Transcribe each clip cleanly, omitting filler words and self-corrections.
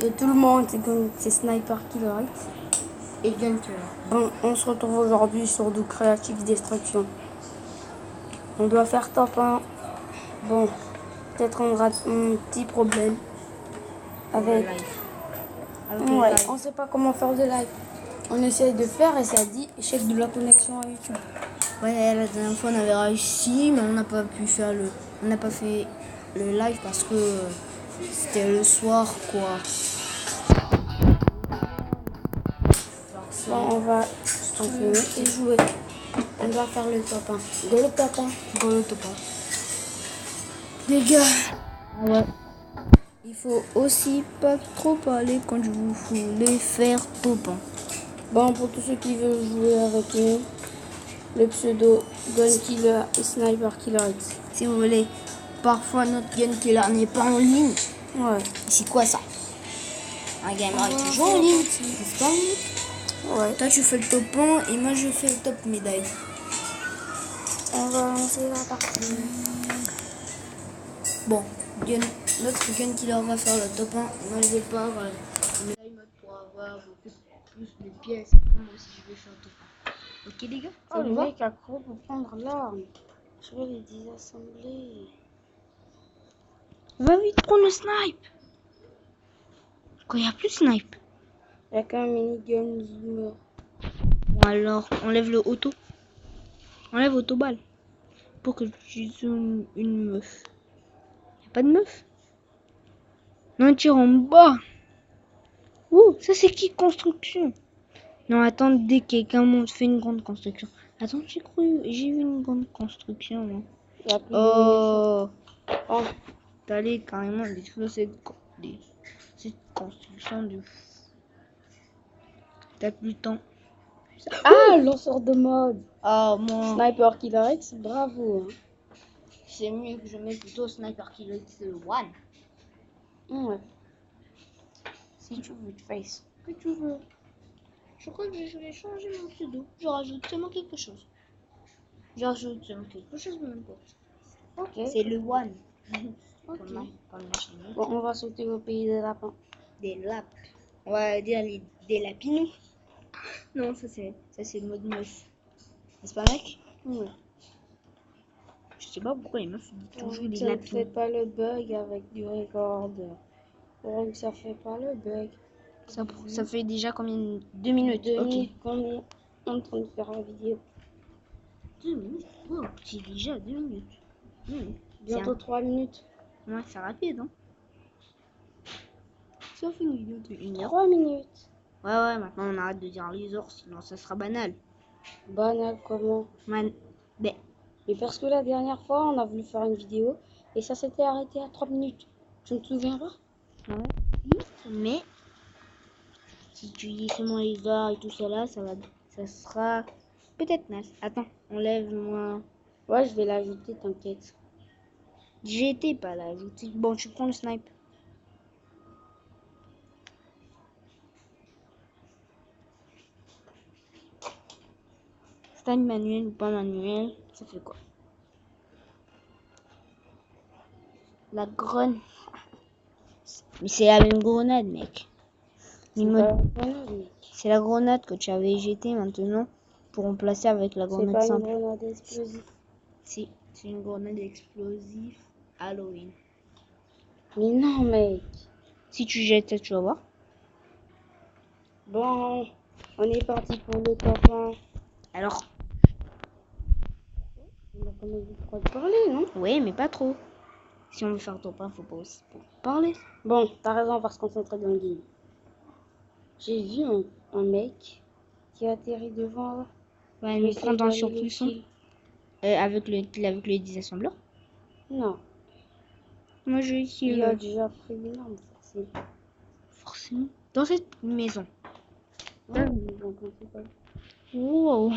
de tout le monde, c'est Sniper Killer X. Et Gun Killer. Bon, on se retrouve aujourd'hui sur Do Creative Destruction. On doit faire top 1. Bon, peut-être on rate un petit problème avec... Ouais, on sait pas comment faire de live. On essaye de faire et ça dit échec de la connexion à YouTube. Ouais, la dernière fois on avait réussi, mais on n'a pas pu faire on n'a pas fait le live parce que c'était le soir, quoi. Bon, on va continuer et jouer. On va faire le top 1. Le top 1. Le top 1. Les gars, ouais. Il faut aussi pas trop parler quand je vous voulez faire top 1. Bon, pour tous ceux qui veulent jouer avec nous, le pseudo Gun Killer et Sniper Killer X. Si vous voulez, parfois notre Gun Killer n'est pas en ligne. Ouais. C'est quoi ça? Un gamer est toujours en ligne, n'est-ce pas? Ouais. Toi tu fais le top 1 et moi je fais le top médaille. On va lancer la partie. Bon, notre Gun Killer va faire le top 1. Moi je vais pas médaille mode pour avoir beaucoup plus de pièces. Moi aussi je vais faire le top 1. Ok les gars? Oh, le mec a couru pour prendre l'arme. Je vais les désassembler. Va vite prendre le snipe. Quand il n'y a plus de snipe. Il y a qu'un minigun zoomer. Bon alors, enlève le auto. Enlève auto-balle. Pour que tu zoomes une meuf. Y a pas de meuf? Non, tire en bas. Ouh, ça c'est qui construction? Non, attends, dès que quelqu'un monte, fait une grande construction. Attends, j'ai vu une grande construction, moi. Il y a plus Oh, oh. t'allais carrément détruire cette construction de fou. T'as plus le temps. Ah, lanceur de mode. Oh, mon. Sniper Killer X, bravo. Hein. C'est mieux que je mette plutôt Sniper Killer X 1. Ouais. Si tu veux, face. Que tu veux. Je crois que je vais changer mon pseudo. Je rajoute seulement quelque chose. Mais n'importe. Ok. C'est le 1. Ok. Bon, on va sauter au pays des lapins. Des lapes. On va dire des lapinous. Non, ça c'est le mode meuf. N'est-ce pas, mec? Ouais. Je sais pas pourquoi les meufs disent toujours des Ça ne lapinous. fait pas le bug avec du record. Ça fait pas le bug. Ça fait déjà combien? 2 minutes. 2 Ok. minutes qu'on est en train de faire la vidéo. 2 minutes? Oh, c'est déjà 2 minutes. Bientôt 3 minutes. Ouais, c'est rapide, hein. Ça fait une vidéo de 1 heure. 3 minutes. Ouais, maintenant on arrête de dire les heures, sinon ça sera banal. Banal comment? Mais parce que la dernière fois, on a voulu faire une vidéo et ça s'était arrêté à 3 minutes. Tu me souviens pas? Ouais. Mais si tu dis seulement les heures et tout ça là, ça sera peut-être nice. Attends, enlève-moi. Ouais, je vais l'ajouter, t'inquiète. J'ai été pas l'ajouter. Bon, tu prends le snipe. Snipe manuel ou pas manuel, ça fait quoi? La grenade. Mais c'est la même grenade, mec. C'est la grenade que tu avais jetée maintenant pour remplacer avec la grenade simple. C'est pas une grenade explosive. Si, c'est une grenade explosive Halloween. Mais non, mec. Si tu jettes, tu vas voir. Bon, on est parti pour le top 1. Alors, on a quand même le droit de parler, non? Oui, mais pas trop. Si on veut faire top 1, faut pas aussi parler. Bon, t'as raison, on va se concentrer dans le game. J'ai vu un mec qui a atterri devant là. Ouais, mais prends dans le surpuissant. Avec le désassembleur? Non. Moi, je suis. Il a déjà pris une arme, forcément. Dans cette maison. Ouais, mais bon, c'est pas... Wow.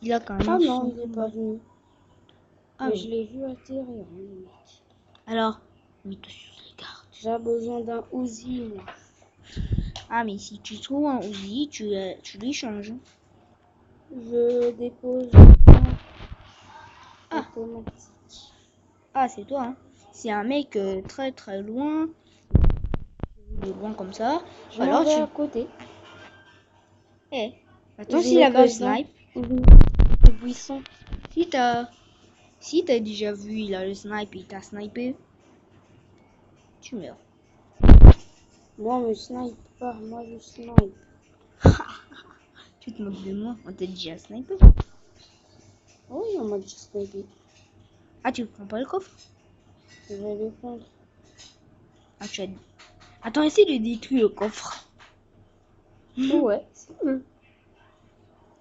Il a quand même. Ah non, il est pas venu. Ah, mais je l'ai vu atterrir, hein, le mec. Alors, mets-toi sur les gardes. J'ai besoin d'un Uzi, moi. Ah, mais si tu trouves un Uzi, tu lui changes. Je dépose automatique. Ah, c'est toi, hein. C'est un mec très très loin. de loin comme ça. Je Alors m'en vais tu... à côté. Eh, attends, Je s'il vais avait un là-dedans. snipe, Le buisson. si t'as déjà vu, il a le snipe, il t'a snipé, tu meurs. Moi, me snipe pas. Moi, je snipe. Tu te moques de moi, on t'a déjà snipé. Oui, on m'a déjà snipé. Ah, tu prends pas le coffre? Je vais le prendre. Ah, tu as... Attends, essaye de détruire le coffre. Ouais, c'est bon.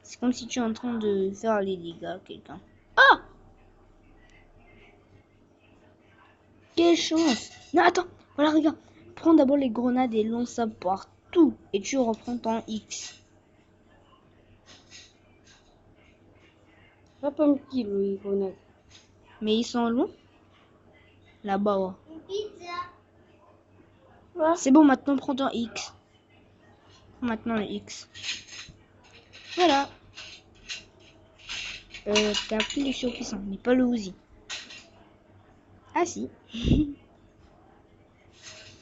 C'est comme si tu es en train de faire les dégâts à quelqu'un. Ah! Quelle chance! Non, attends, voilà, regarde. Prends d'abord les grenades et lance ça partout. Et tu reprends ton X. Va pas me kill, les grenades. Mais ils sont loin. Là-bas, ouais. Ouais. C'est bon, maintenant prends ton X. Maintenant le X. Voilà. T'as pris le surpuissant, mais pas le Uzi. Ah si.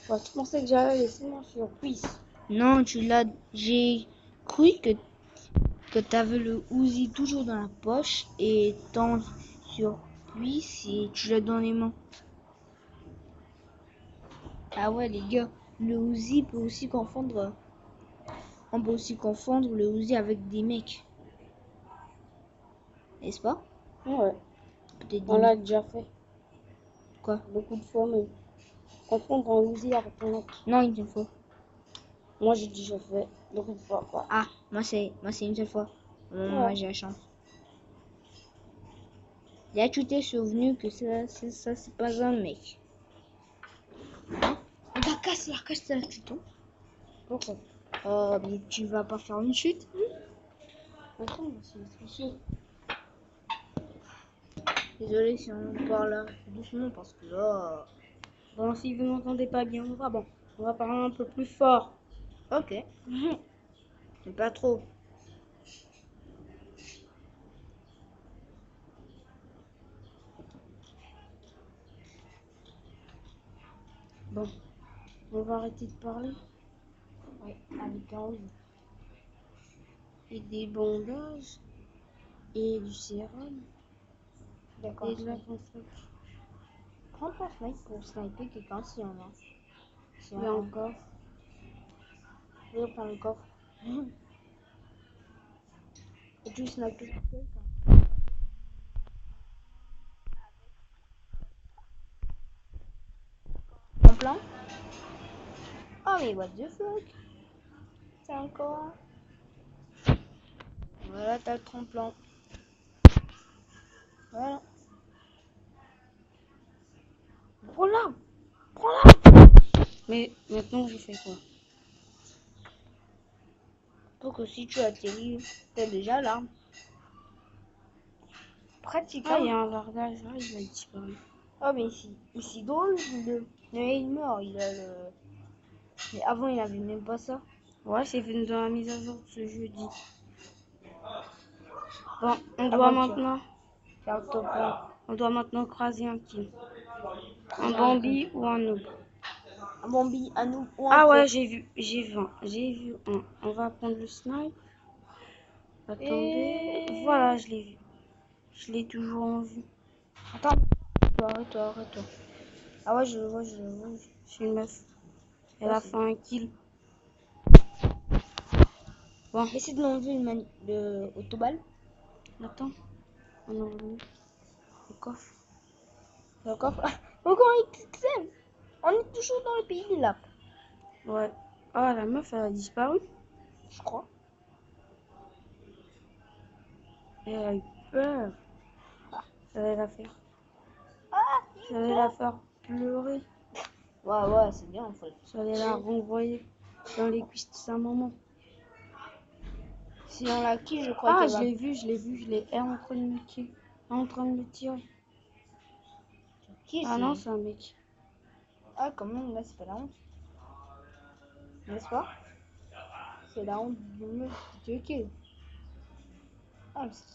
Ouais, tu pensais que j'allais laisser mon surprise. Non, tu l'as... J'ai cru que t'avais le Uzi toujours dans la poche et ton surpuisse et tu l'as dans les mains. Ah ouais, les gars, le Uzi peut aussi confondre... On peut aussi confondre le Uzi avec des mecs. N'est-ce pas? Ouais, Peut-être des on l'a mecs. déjà fait. Quoi? Beaucoup de fois même. Confondre un Uzi avec un autre. Non, une seule fois. Moi, j'ai déjà fait beaucoup de fois, quoi. Ah, moi c'est une seule fois. Moi Ouais. j'ai la chance. Là tu t'es souvenu que ça c'est pas un mec. Hein? Casse là, tu tombes. Pourquoi? Oh, mais tu vas pas faire une chute? Attends, c'est sûr. Désolé si on parle doucement parce que là... Bon, si vous m'entendez pas bien, on va parler un peu plus fort. Ok. Mais pas trop. Bon, on va arrêter de parler. Ouais, avec un Uzi. Et des bandages, et du sérum, D'accord. et de la construction. Prends ton snipe pour sniper quelqu'un si on a. Si Il y a encore. Je vais prendre le coffre. Et tu snipes quelqu'un. En plan? Oh mais what the fuck? C'est encore... Voilà, t'as le tremplin. Voilà. Prends-la! Prends-la! Mais maintenant, je fais quoi? Pour que si tu atterris, t'as déjà l'arme. Pratique, Ah, il y hein? a un largage, là, il a disparu. Oh, mais ici drôle, il meurt, il a le... Mais avant, il avait même pas ça. Ouais, c'est venu dans la mise à jour de ce jeudi. Bon, Aventure. Faire le top 1. on doit maintenant craser un kill. Un Bien, Bambi ou un noob. un Bambi, un nous ou un Ah pro. ouais, j'ai vu un. On va prendre le snipe. Attendez, Et... voilà, je l'ai vu. Je l'ai toujours en vue. Attends, arrête-toi. Ah ouais, je le vois. C'est une meuf. Elle Ouais, a c'est- fait un kill. Bon, Essaie de m'enlever le autoballe. attends. On ouvre le coffre. Le coffre. Encore un XXL. On est toujours dans le pays des lacs, Ouais. Ah, la meuf, elle a disparu. je crois. Elle a eu peur. Ça allait la faire. Ah, Ça allait la faire pleurer. ouais, c'est bien en fait. Ça allait la renvoyer dans les cuisses de sa maman. Si on la kill, je crois Ah, qu'elle je va. l'ai vu. Elle est en train de me tirer. Elle est en train de me tirer. Qui Ah c'est? non, c'est un mec. Ah, quand même, là, c'est pas la honte. N'est-ce pas? C'est la honte du meuf qui te kill. Ah, ce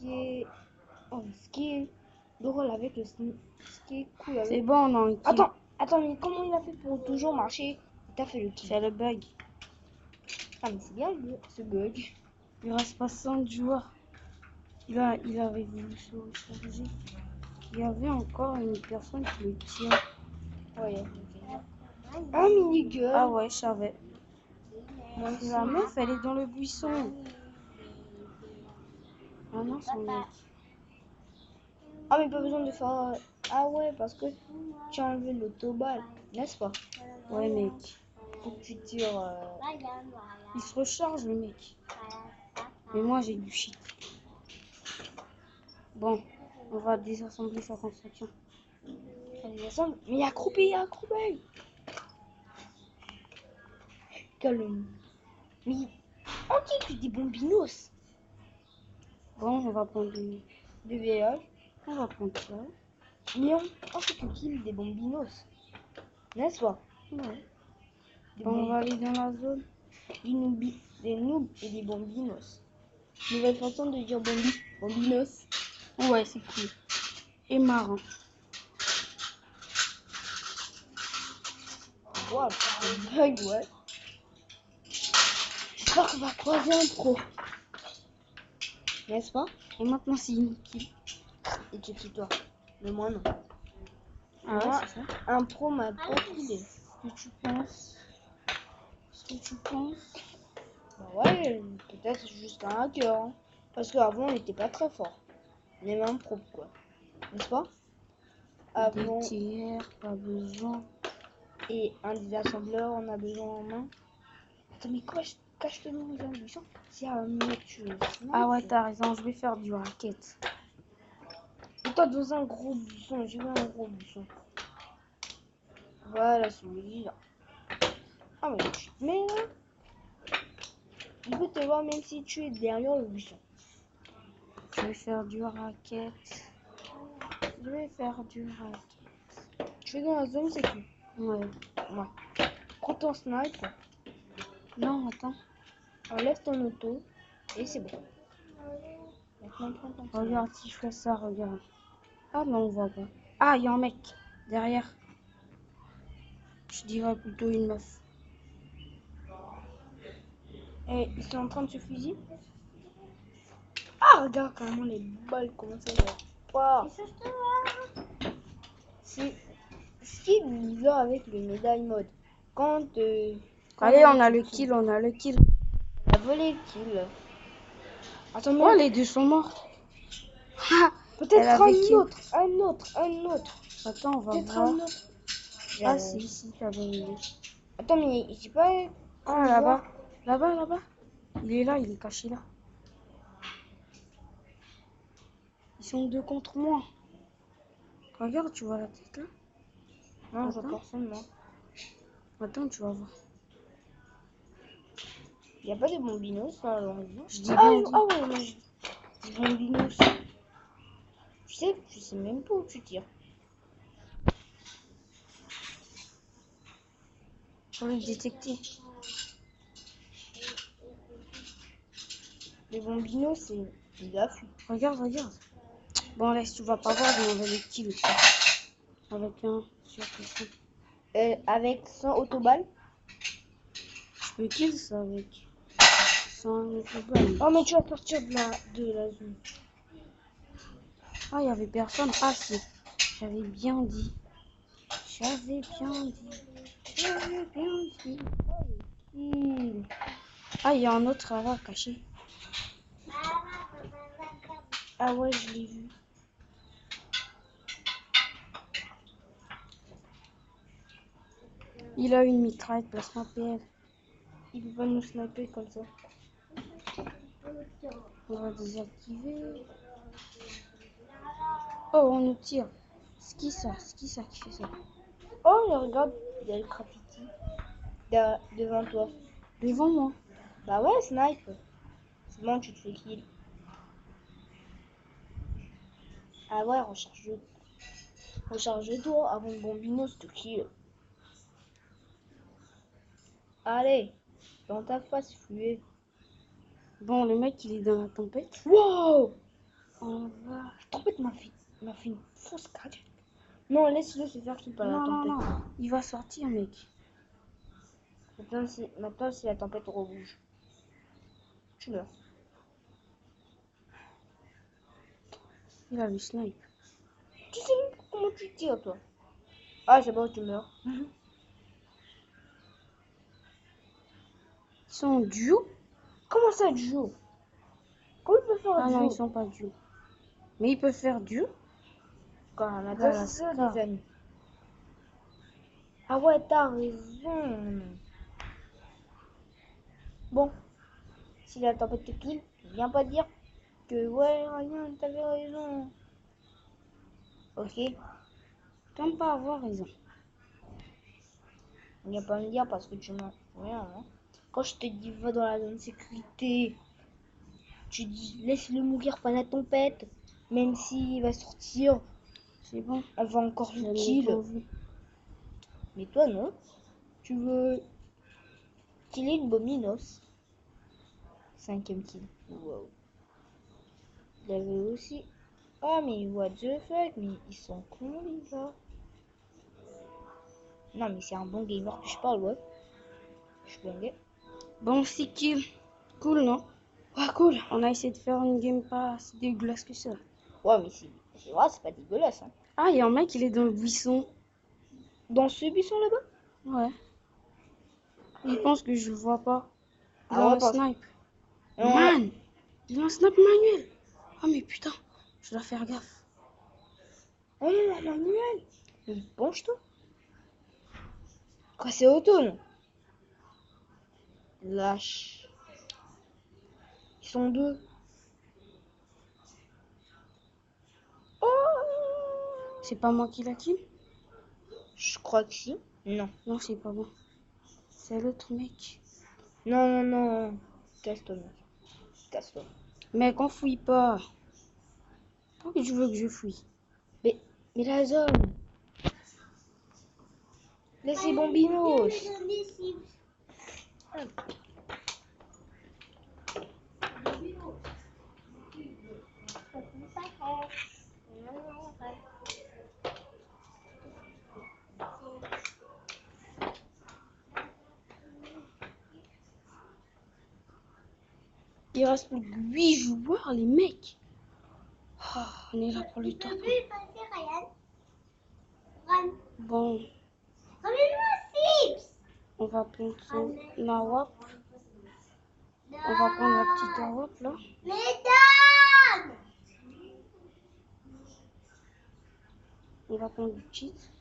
qui est drôle avec ce qui est cool avec. C'est bon, on a un kill. Attends, mais comment il a fait pour toujours marcher T'as fait le kill. C'est le bug. Ah, mais c'est bien ce bug. Il reste pas 5 joueurs. Il avait voulu se charger. Il y avait encore une personne qui le tire. Ouais, ok. Un mini-gun. Ah ouais, je savais. Moi aussi. La meuf, elle est dans le buisson. Ah non, son mec. Ah, mais pas besoin de faire. Ah ouais, parce que tu as enlevé l'autoballe, n'est-ce pas? Ouais, mec. Faut que tu tires. Il se recharge, le mec. Mais moi, j'ai du shit. Bon, on va désassembler sa construction. Mais il y a accroupi. Calme. Mais on dit que des bombinos. Bon, on va prendre De VH. On va prendre ça. Mais on fait que kill des bombinos. N'est-ce pas? Ouais. Des, Bon, on va aller dans la zone. des noobs et des bombinos. Nouvelle façon de dire bombinos. Ouais, c'est cool. Et marrant. Wow, c'est un bug, ouais. J'espère qu'on va croiser un pro. N'est-ce pas? Et maintenant, c'est une kill. Et tu quittes toi. Mais moi non. Ah ouais, Moi, c'est ça. un pro m'a pas killé. Ce que tu penses? Ce que tu penses? Bah ouais, peut-être juste un hacker. Hein. Parce qu'avant, on n'était pas très fort. On est même pro, quoi. N'est-ce pas? Avant, Des tirs, pas besoin. et un désassembleur, on a besoin en main. Attends, mais quoi, cache-toi dans un buisson. Si un mec, tu le Ah ouais, t'as raison, je vais faire du racket. Et toi, dans un gros buisson, j'ai vu un gros buisson. Voilà, celui-là. Ah, mais tu te mets là. Il peut te voir même si tu es derrière le buisson. Je vais faire du racket. Je vais faire du racket. Tu es dans la zone, c'est qui? Ouais. Ouais. Prends ton snipe, Non, attends. enlève ton auto, et c'est bon. Maintenant, prends ton snipe. Regarde, si je fais ça, regarde. Ah non, on voit pas. Ah, il y a un mec derrière. Je dirais plutôt une meuf. Et ils sont en train de se fusiller. Ah, regarde carrément les balles, comment ça va. Wow. C'est ce qui est bizarre avec le médaille mode. Quand Allez, on a le kill, on a le kill. on a volé le kill. Attends, Oh, les deux sont morts. Ah, elle peut-être avait kill. un autre. Attends, on va Peut-être voir. un autre. Ah, si, t'avais vu. Attends, mais j'ai pas. Ah, là-bas. Là-bas. Il est là, il est caché là. Ils sont deux contre moi. Regarde, tu vois la tête là? Non, je Attends. vois personne, moi. Attends, tu vas voir. Il n'y a pas de bombinos là, alors. Je dis bien dit. Ah ouais, mais des bombinos. Je sais même pas où tu tires. Pour le détecter. Les bombinos, c'est des affûts. Regarde. Bon, laisse, tu vas pas voir, mais on va les kill aussi. Avec un sur PC. Avec 100 autoballes. Je peux kill ça avec 100 autoballes. Oh, mais tu vas sortir de la zone. Ah, il y avait personne. Ah, si. J'avais bien dit. Ah, il y a un autre là, caché. Ah ouais, je l'ai vu. Il a une mitraille, placement PL. Il peut pas nous sniper comme ça. On va désactiver. Oh, on nous tire. C'est qui ça qui fait ça? Oh, mais regarde, il y a le graffiti devant toi. Devant moi. Bah ouais, snipe. C'est bon, tu te fais kill. Ah ouais, recharge-toi avant le bombinos te kill. Allez, dans ta face, fluet. Bon, le mec, il est dans la tempête. Wow! On va... La tempête m'a fait une fausse cardiaque. Non, laisse-le se faire kill par la tempête. Non. Il va sortir, mec. Maintenant, si la tempête rebouge, tu meurs. Il a le snipe. Tu sais même pas comment tu tires, toi. Ah, c'est bon, tu meurs. Ils sont en duo? Comment ça, duo? Comment tu peux faire Ah non, duo? ils sont pas duo. Mais ils peuvent faire duo? Quand on a Voilà, ça, Scar. les amis. Ah ouais, t'as raison. Bon, si la tempête te kill, viens pas dire que ouais, rien, t'avais raison. Ok, T'aimes pas avoir raison. viens pas me dire parce que tu mens. Rien, hein. Quand je te dis va dans la zone sécurité, tu dis laisse-le mourir pas la tempête, même s'il va sortir, C'est bon. elle va encore J'en le ai kill. pas vu. Mais toi non, tu veux killer une Bominos. 5ème kill. Wow. Il avait aussi. Ah mais what the fuck, mais ils sont cons les gars. Non mais c'est un bon gamer que je parle, ouais. Je suis dingue. Bon, c'est qui? Cool, non? Ah cool. On a essayé de faire une game pas si dégueulasse que ça. Ouais mais c'est vrai, c'est pas dégueulasse. Hein. Ah, il y a un mec, il est dans le buisson. Dans ce buisson là-bas. Ouais. Il pense que je le vois pas. Il Ah a ouais un parce snipe. ouais. Man! Il a un snipe manuel. Oh, mais putain, je dois faire gaffe. Oh non, la manuel. Mais penche-toi. Quoi c'est auto non. Lâche. Ils sont deux. Oh. C'est pas moi qui l'a kill? Je crois que si. Non. Non, c'est pas moi. C'est l'autre mec. Non, non, non. Casse-toi, mec. Casse-toi. Mec, on fouille pas. Pourquoi tu veux que je fouille? Mais la zone. Laissez Bombinos. Il reste plus que 8 joueurs, les mecs. Oh, on est là pour le top. Bon, on va prendre son Nawap. On va prendre la petite Nawap là. On va prendre du cheat.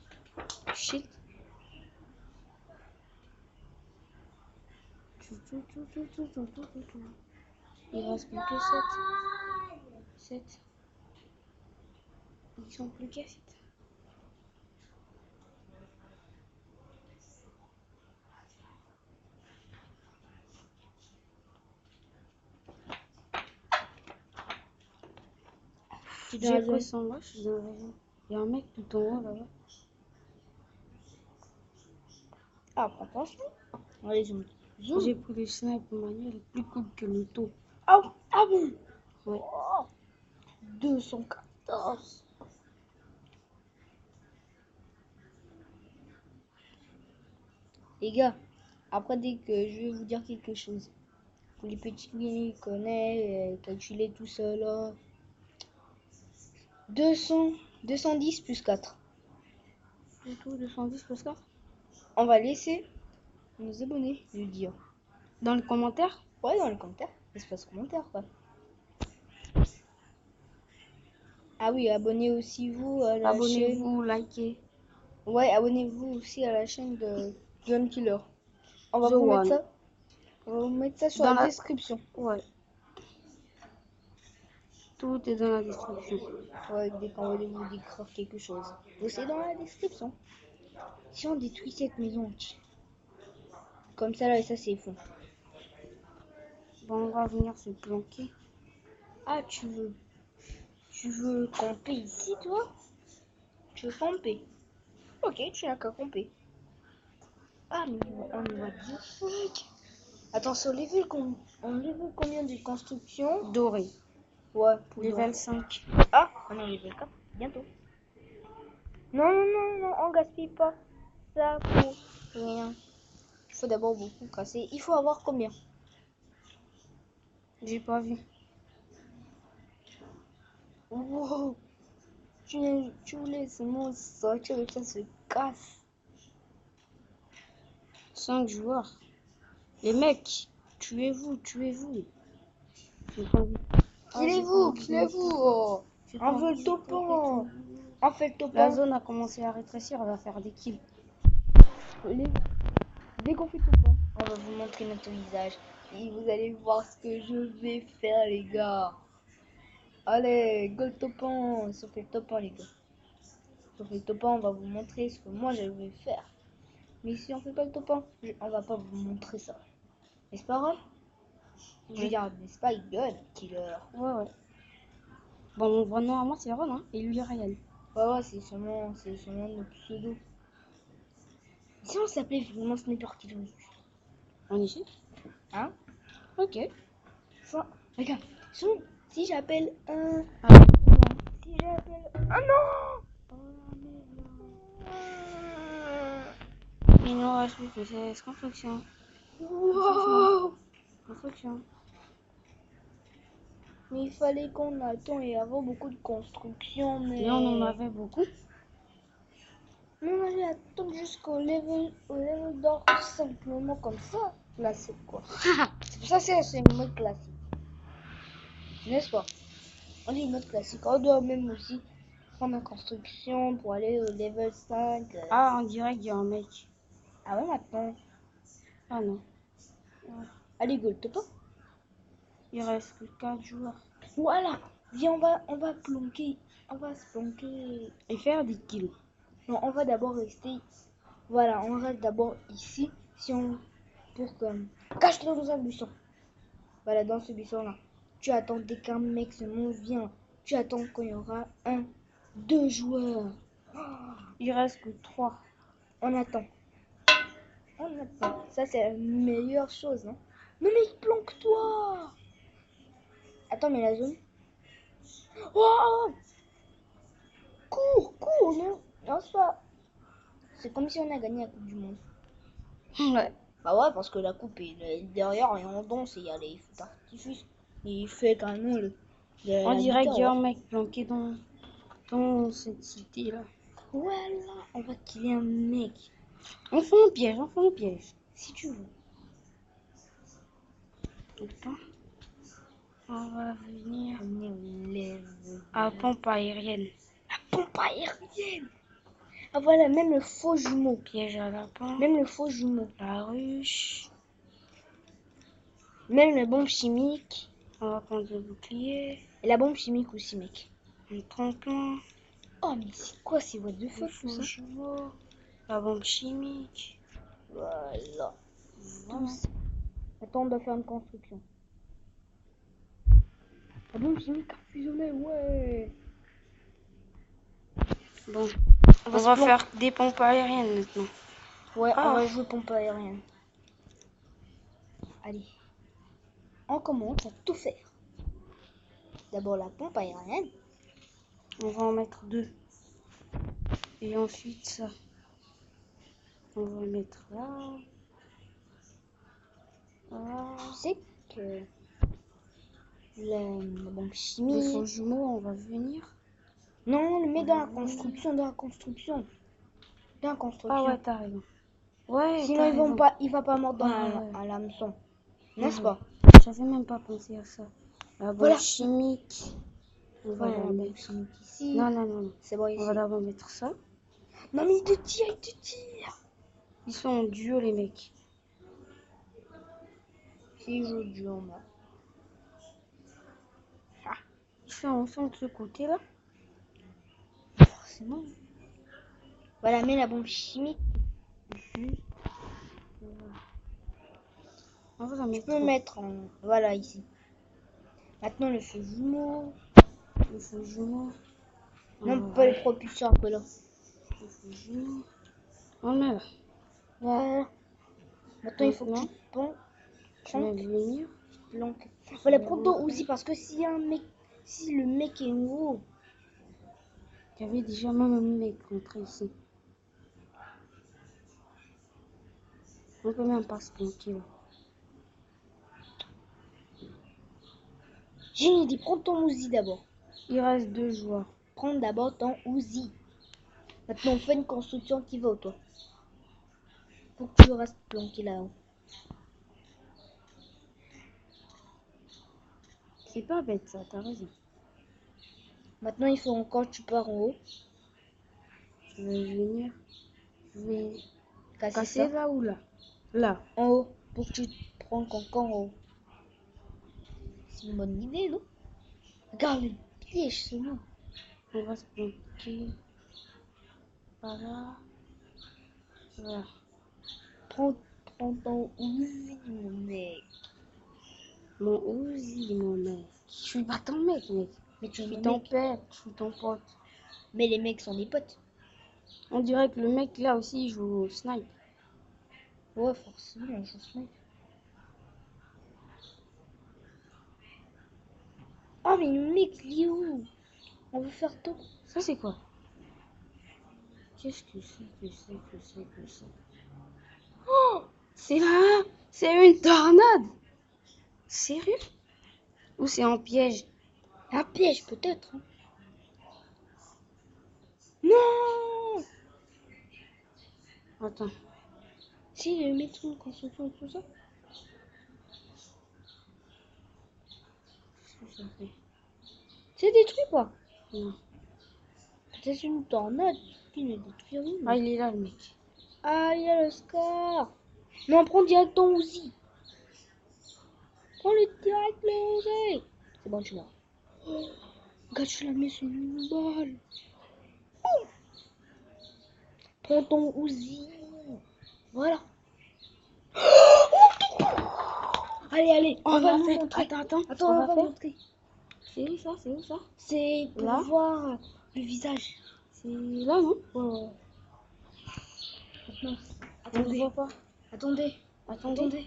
Shit. Il reste plus que 7. 7. Ils sont plus qu'à 7. J'ai pris son là, je suis dans la zone. Il y a un mec tout en haut là-bas. Ah, prends attention. Allez, zoom. Zoom. J'ai pris le sniper manuel plus cool que l'auto. Ah, ah bon. Ouais. Oh, 214. Les gars, après dès que je vais vous dire quelque chose, pour les petits qui connaissent, calculer tout ça là. 210 plus 4. Plutôt 210 plus 4. On va laisser nos abonnés le dire. Dans les commentaires? Ouais, dans les commentaires. Espace commentaire quoi. Ah oui, abonnez aussi vous à la chaîne. Abonnez-vous, likez. Ouais, abonnez-vous aussi à la chaîne de Gun Killer. On va The vous mettre One. ça. On va vous mettre ça sur Dans la la- description. Ouais. Tout est dans la description. Ouais, dès qu'on va vous décrire quelque chose. C'est dans la description. Si on détruit cette maison, comme ça là, et ça c'est fou. Bon, on va venir se planquer. Ah, tu veux camper ici, toi? Tu veux camper? Ok, tu n'as qu'à camper. Ah, mais on va dire fuck. Attends, sur level, on level combien de construction? Doré. Ouais, pour Level 5. Ah, on est level 4, bientôt. Non, non, non, non, on gaspille pas. Ça pour rien. faut d'abord beaucoup casser. Il faut avoir combien? J'ai pas vu. Wow. Tu voulais seulement sortir et ça se casse. 5 joueurs. Les mecs, tuez-vous, tuez-vous. J'ai pas vu. Killez-vous, killez-vous. Oh. On veut le topin. On fait le La topin. zone a commencé à rétrécir, elle va faire des kills. Dès qu'on fait le topin, on va vous montrer notre visage. Et vous allez voir ce que je vais faire, les gars. Allez, go le topin. Si on fait le topin, les gars. Si on fait le topin, on va vous montrer ce que moi je vais faire. Mais si on fait pas le topin, on va pas vous montrer ça. N'est-ce pas, Ron? Je veux dire, n'est-ce pas, Gun Killer? Ouais, ouais. Bon, mon vrai nom à moi, c'est Ron, hein, et lui, Ryan. Ouais, c'est seulement notre pseudo. Si on s'appelait vraiment Sniper Killer. On est ici? Hein? Ok. Ça, regarde. Si j'appelle un... Ah, Si j'appelle... Ah non! il nous reste plus que 16 constructions. Wow! Construction. Mais il fallait qu'on attend et avoir beaucoup de construction, mais... Mais on en avait beaucoup. Mais on allait attendre jusqu'au level d'or tout simplement comme ça. Là, c'est quoi? Ça, c'est une mode classique. N'est-ce pas? On dit une mode classique. On doit même aussi prendre la construction pour aller au level 5. Ah, on dirait qu'il y a un mec. Ah ouais, maintenant. Ah non. Allez, go, top. Il reste que 4 joueurs. Voilà. Viens, on va planquer. On va se planquer. Et faire des kills. Non, on va d'abord rester. Voilà, on reste d'abord ici. Si on... Pour que... Cache-toi dans un buisson. Voilà, dans ce buisson-là. Tu attends dès qu'un mec se vient. Tu attends quand il y aura 1, 2 joueurs. Il reste que 3. On attend. On attend. Ça, c'est la meilleure chose, non? Non, mais planque-toi! Attends, mais la zone... Oh! Cours, cours, non? Non, c'est pas... C'est comme si on a gagné la Coupe du Monde. Ouais. Bah ouais, parce que la coupe est derrière et on danse et il y a les feux d'artifice. Il fait carrément On la dirait guitare, qu'il y a un ouais. mec planqué dans cette cité-là. Voilà, on va killer un mec. On fait un piège, on fait un piège. Si tu veux. Attends. On va venir On est au level. à pompe aérienne. Pompe aérienne. Ah voilà, même le faux jumeau. Piège à lapin. Même le faux jumeau. La ruche. Même la bombe chimique. On va prendre le bouclier. Et la bombe chimique aussi, mec. Un tremplin. Oh, mais c'est quoi ces what the fuck tout ça? Chevaux. La bombe chimique. Voilà. Voilà. Attends, on doit faire une construction. La bombe chimique a fusionné, ouais. Bon. On va faire des pompes aériennes maintenant. Ouais, Ah. on va jouer pompe aérienne. Allez. On commence à tout faire. D'abord la pompe aérienne. On va en mettre 2. Et ensuite ça. On va le mettre là. Là. Tu sais que la bombe Les chimique... faux jumeaux, on va venir. Non, on le met dans la construction, dans la construction. Dans la construction. Ah ouais, t'as raison. Ouais, Sinon, il va pas mordre dans à l'hameçon. N'est-ce pas? J'avais même pas pensé à ça. La bombe Voilà. chimique. On va Voilà, la la bombe mettre. chimique ici. Non, non, non. C'est bon, ici. On va d'abord mettre ça. Non, mais il te tire, il te tire. Ils sont en duo, les mecs. Qui joue du on a. Ah. Ils sont ensemble de ce côté-là. Forcément. Voilà, mets la bombe chimique. On va la Tu mettre. peux mettre en... Voilà, ici. Maintenant, le feu jumeau. Le faux jumeau. Non, pas les propulseurs, que là. Le faux jumeau. On met là. Voilà. Maintenant, il faut que tu te planques. Je vais venir. Planque. Voilà, prends-toi aussi, parce que si le mec est nouveau, Il y avait déjà même un mec rentré ici. On peut même pas se tranquille. J'ai une idée, prends ton Uzi d'abord. Il reste 2 joueurs. Prends d'abord ton Uzi. Maintenant, on fait une construction qui va au toit. Faut que tu restes planqué là-haut. C'est pas bête ça, t'as raison. Maintenant, il faut encore que tu pars en haut. Je vais venir. Je vais Casser casser ça. là ou là? Là. En haut. Pour que tu te prends encore en haut. C'est une bonne idée, non? Regarde le piège, c'est bon. On va se planquer. Par là. Voilà. Prends ton Uzi, mon mec. Mon Uzi, mon mec. Je suis pas ton mec. Mais tu Je es suis mon ton mec. père, je suis ton pote. Mais les mecs sont des potes. On dirait que le mec là aussi il joue au snipe. Ouais, forcément, je sais. Ah, mais le mec, il est où? On veut faire tout. Ça c'est quoi? Qu'est-ce que c'est? Oh, c'est là! C'est une tornade! Sérieux? Ou c'est un piège? Un piège, peut-être. Hein. Non! Attends. Si, le métro de construction, tout ça. Qu'est-ce que ça fait? C'est détruit, quoi. Non. C'est une tornade qui ne détruit rien. Ah, il est là le mec. Ah, il y a le scar. Non, prends direct ton Uzi. Prends le direct le Uzi. C'est bon, tu l'as. Oh, regarde, tu l'as mis sur une balle. Oh. Prends ton Uzi. Voilà. Allez, on va vous montrer. Attends, Attends, on va montrer. C'est où ça? C'est où ça? C'est pour Là? voir le visage. C'est là, non? Ouais. Maintenant, On ne voit pas. attendez. Attendez.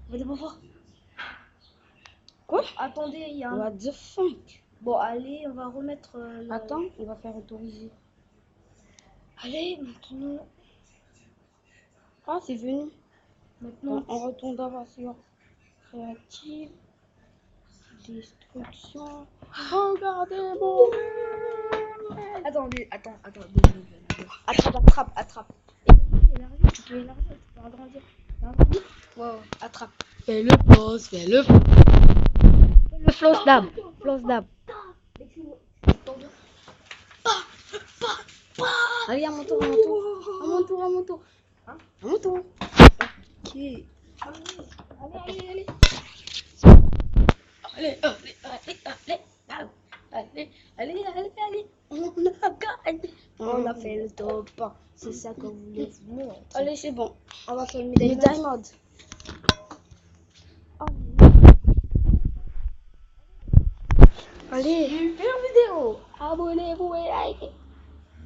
On va d'abord voir. Quoi? Attendez, il y a un... What the fuck? Bon, allez, on va remettre... Attends, on va faire autoriser. Allez, maintenant... Ah, c'est venu. Maintenant... On retourne d'abord sur créative. Destruction. Regardez mon mec. Attendez. Attrape. Élargis, tu peux élargir, tu peux agrandir. Ouais, attrape. Fais le pause, fais le pause. Le floss d'âme. Allez, à mon tour. Hein? À mon tour. Ok. Allez. Allez. On a gagné. On a fait le top 1. C'est ça qu'on voulait vous montrer. Allez, c'est bon. On va faire une Les médaille. diamonds. Allez. Super vidéo. Abonnez-vous et likez.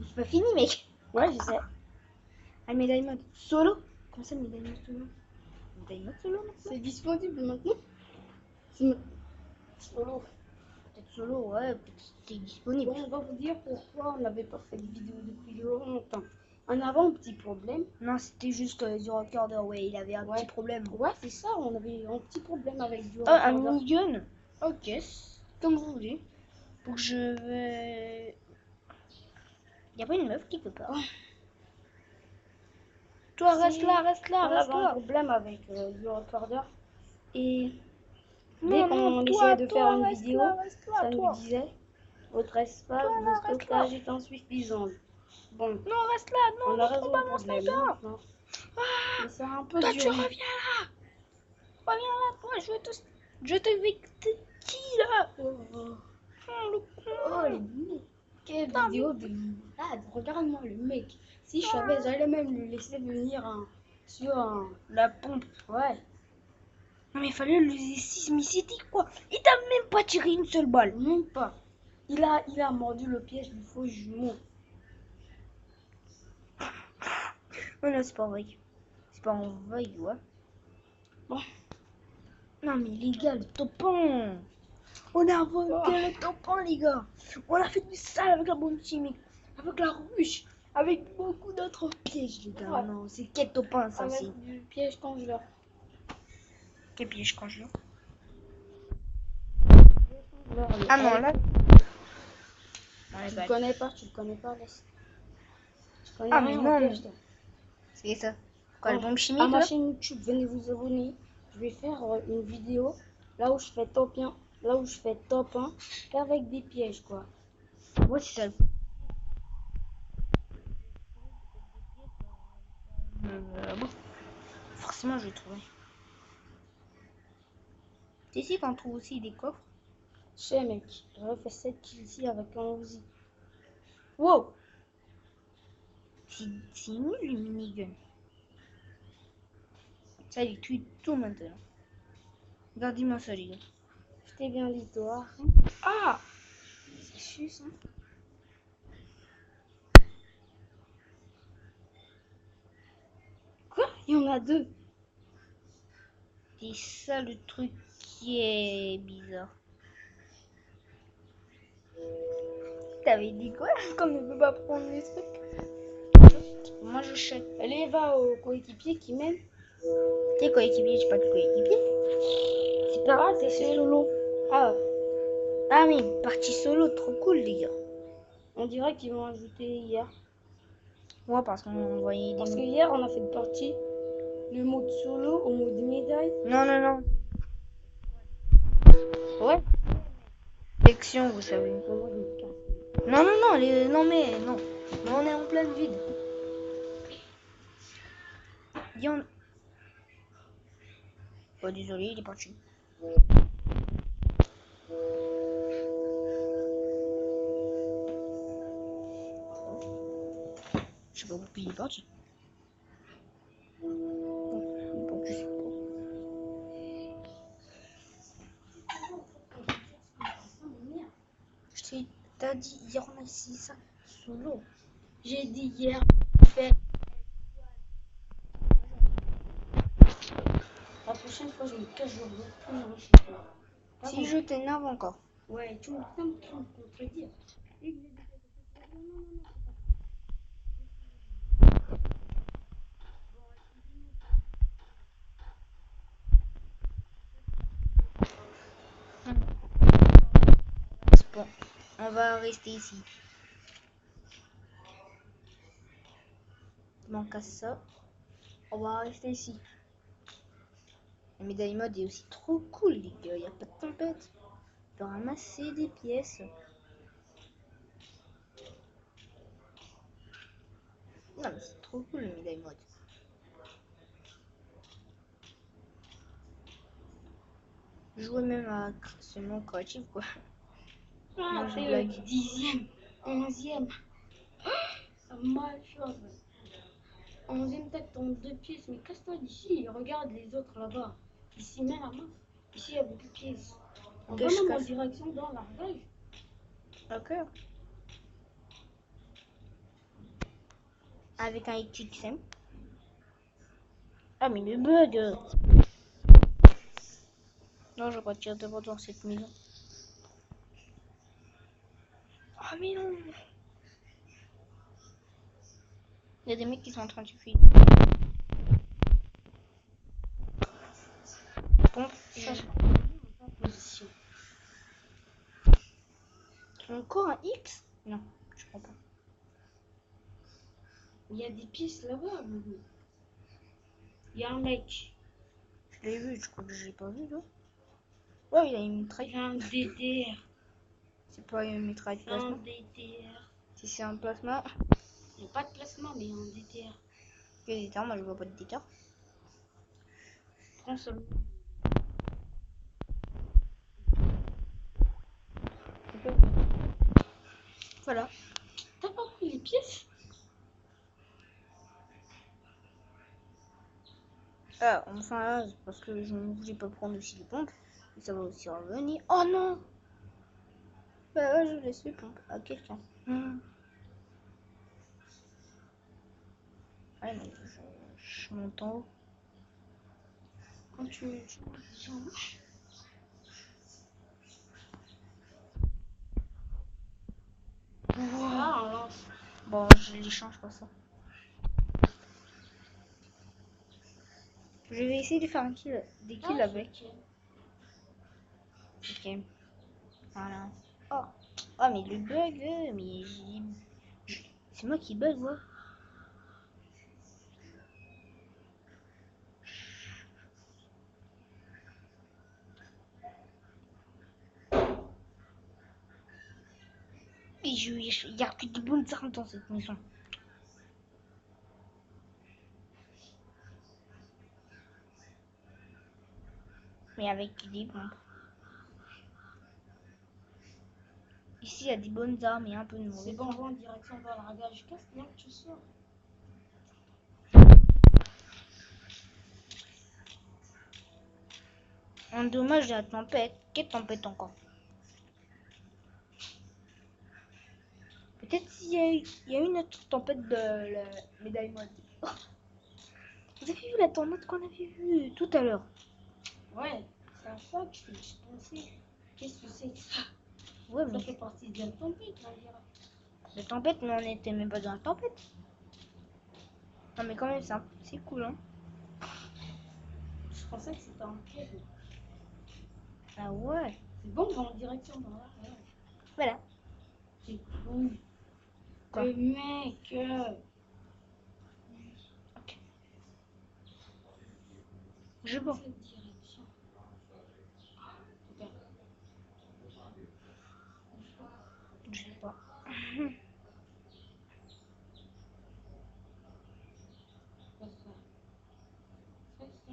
C'est pas fini, mec. Ouais, je sais. Allez, médaille mode. Solo. Comment ça, médaille mode solo? Médaille mode solo, maintenant. C'est disponible maintenant. Solo. Peut-être solo, ouais, peut-être c'était disponible. Bon, on va vous dire pourquoi on n'avait pas fait de vidéo depuis longtemps. On avait un petit problème. Non, c'était juste du recorder, ouais, il avait un petit problème. Ouais, c'est ça, on avait un petit problème avec du Ah, un recorder. minigun. Ok, comme vous voulez. Pour que je vais... Y a pas une meuf qui peut pas. Toi, reste là. On avait un problème avec du recorder. Et Non, dès qu'on essayait de faire une vidéo, ça nous toi. disait votre espace Toi, là, de reste stockage est insuffisant. Bon, Non, reste là, non, on a ne résolu pas le mon problème sniper. maintenant. Ah, Mais c'est un peu toi, dur. tu reviens là. Toi, je te vais qui là? Oh, Le con. oh, les mecs. Quelle vidéo de malade. Regarde-moi le mec. Si je savais, j'allais même lui laisser venir sur La pompe. Ouais, Non, mais il fallait le sismicité, quoi. Il t'a même pas tiré une seule balle. même pas. Il a mordu le piège du faux jumeau. Oh non, c'est pas vrai. C'est pas en vrai, ouais. Bon. Non, mais les gars, le topon. On a inventé le topon, les gars. On a fait du sale avec la bombe chimique. Avec la ruche. Avec beaucoup d'autres pièges, les gars. Ouais. Non, c'est quel topin, ça, c'est. Avec du piège congeleur. Quel piège quand je. Ah Ah non, là. tu le connais pas, laisse. Tu connais Ah, mais rien non. au piège, toi. C'est ça. Quoi, le bombe À chimique, ma là? chaîne YouTube, venez vous abonner. Je vais faire une vidéo là où je fais top 1, avec des pièges, quoi. Ouais, c'est ça. Bon. Forcément, je vais trouver. C'est ici qu'on trouve aussi des coffres. Je sais, mec, j'aurais fait 7 kills ici avec un Uzi. Wow! C'est nul, le minigun. Ça, il tue tout maintenant. Regardez-moi ça, les gars. Je t'ai bien dit, toi. Ah! C'est juste, hein. Quoi? Il y en a deux. C'est ça le truc qui est bizarre. T'avais dit quoi? Qu'on ne peut pas prendre les trucs. Moi, je chèque. Allez, va au coéquipier qui mène. T'es coéquipier, j'ai pas de coéquipier. C'est pas grave, c'est solo. Ah, Ah, mais partie solo, trop cool, les gars. on dirait qu'ils vont ajouter hier. Ouais, parce qu'on voyait Parce que des. hier, on a fait une partie. Le mode solo au mode médaille. Non, non, non. Ouais. Section, vous savez. Moi, je me casse. Non, non, non, non, mais non. Mais on est en pleine vide. Il y en. Oh, désolé, il est parti. Je sais pas pourquoi il est parti. Bon, je sais pas. T'as dit hier on a essayé ça solo. J'ai dit hier, la prochaine fois, je me cache, je reviens plus loin chez toi. Si je t'énerve encore. Ouais, tu me contredire. Bon, on va rester ici. Il manque à ça. On va rester ici. La médaille mode est aussi trop cool, les gars. Il n'y a pas de tempête. On peut ramasser des pièces. Non, mais c'est trop cool, la médaille mode. Jouer même à seulement créatif, quoi. Ah, Moi, je c'est blague. 10e, 11e. Malchance. 11e, tac, ton 2 pièces. Mais casse-toi d'ici. Regarde les autres là-bas. Ici, mets la main. Ici, il y a beaucoup de pièces. On va même en direction dans la largage. Ok. Avec un XXM. Ah, mais le bug. Non, je vais pas tirer devant dans cette maison. Ah, mais non. Il y a des mecs qui sont en train de se fuir. Pompe. Ça, en position. Encore un X? Non, je crois pas. Il y a des pièces là-bas. Il y a un mec. Je l'ai vu, je crois que je l'ai pas vu là. Ouais, il a une mitraille. Il y a un DTR. C'est pas une mitraille de Un plasma. DTR. Si c'est un plasma, Il n'y a pas de placement, mais un DTR. il y a des terres, moi je vois pas de détails. Prends seulement. Voilà. T'as pas pris les pièces? Ah, enfin là, parce que je ne voulais pas prendre aussi les pompes. Et ça va aussi revenir. Oh non! Bah ouais, je laisse les pompes à quelqu'un. Ouais, mais je monte en haut. Quand tu Ah, on lance. Bon, je les change pas ça. Je vais essayer de faire des kills avec. Ok. Voilà. Oh. Oh, mais le bug, mais c'est moi qui bug, ouais. Et il y a que des bonnes armes dans cette maison. Mais avec des bombes. Ici, il y a des bonnes armes et un peu de mauvais. C'est bon, en direction vers la ragage. Qu'est-ce qu'il y a que tu sors? En dommage de la tempête. Quelle tempête encore? Peut-être s'il y a une autre tempête de la médaille mode. Oh, vous avez vu la tempête qu'on avait vue tout à l'heure? Ouais, c'est à ça que je pensais. Qu'est-ce que c'est? Ouais, Ça mais fait partie de la tempête, on dirait. la tempête, mais on n'était même pas dans la tempête. Non, mais quand même, c'est cool, hein. Je pensais que c'était un piège. Ah ouais. C'est bon, on va en direction par là. Ouais. Voilà. C'est cool. Quoi? Le mec. Ok. Je vois. Cette direction. Regarde. Je sais pas. Fais ça. Fais ça.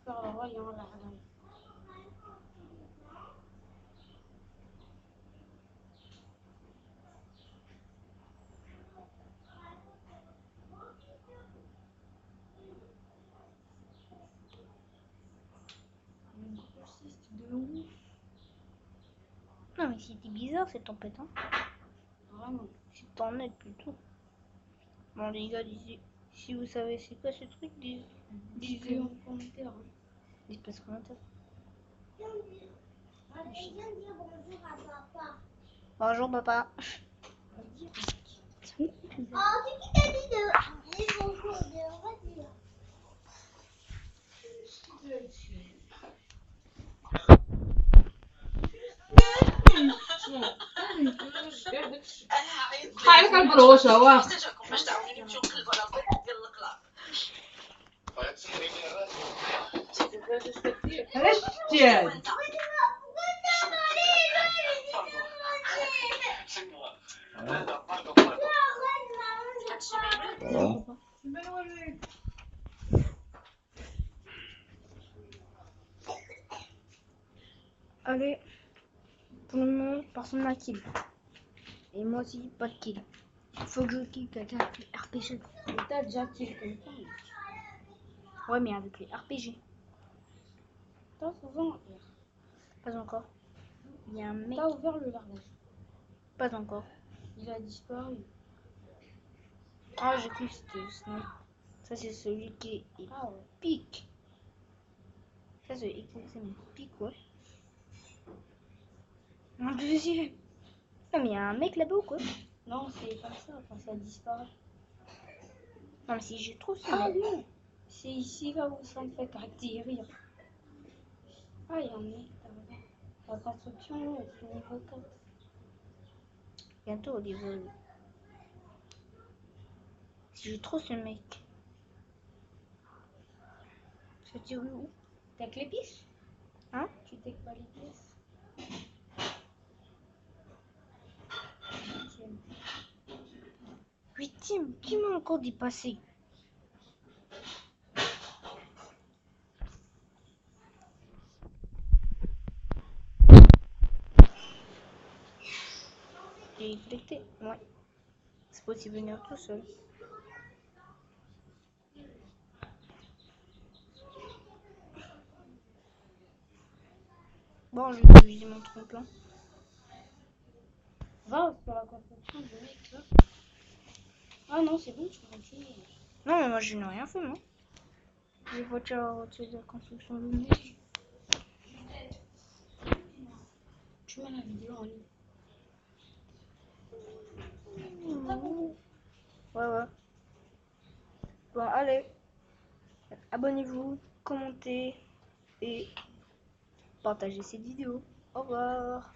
Par le royaume, la ragage. Une grossiste de ouf. Non, mais c'était bizarre cette tempête, hein. Vraiment. C'est en net plutôt. Bon, les gars, si vous savez c'est quoi ce truc, Dis-le en commentaire. Hein. dites-moi en commentaire. Viens dire bonjour à papa. Bonjour, papa. Oh, c'est qui t'a dit de dire bonjour? Vas-y. خايف البروشة واه رشد Allez, pour le moment, personne n'a kill. Et moi aussi, pas de kill. Faut que je kill quelqu'un avec les RPG. Mais t'as déjà kill quelqu'un. Ouais, mais avec les RPG. T'as souvent. Pas encore. Il y a un mec. T'as ouvert le largage. Pas encore. Il a disparu. Ah, j'ai cru que c'était le snipe. Ça, c'est celui qui est Ah ouais. pique. Ça, c'est exactement pique, ouais. Un deuxième. Non, mais il y a un mec là-bas ou quoi? Non, c'est comme ça quand ça disparaît. Non, mais si je trouve ça. Ah non. C'est ici là où ça me fait atterrir. Ah, il y a un mec là-bas. La construction, c'est niveau 4. Bientôt au niveau. Si je trouve ce mec. Je te dis où? T'as que les pièces? Hein? Tu t'es pas les pièces? Huitième. Qui m'a encore dépassé? J'ai connecté. Ouais. C'est possible de venir tout seul. Bon, je vais utiliser mon trompe-là. Va pour la construction du mec là. Ah non, c'est bon, tu peux continuer. Non, mais moi, je n'ai rien fait, moi. Les voitures de la construction de mec. Tu mets la vidéo en ligne. Ouais, ouais. Bon, allez. Abonnez-vous, commentez et partagez cette vidéo. Au revoir.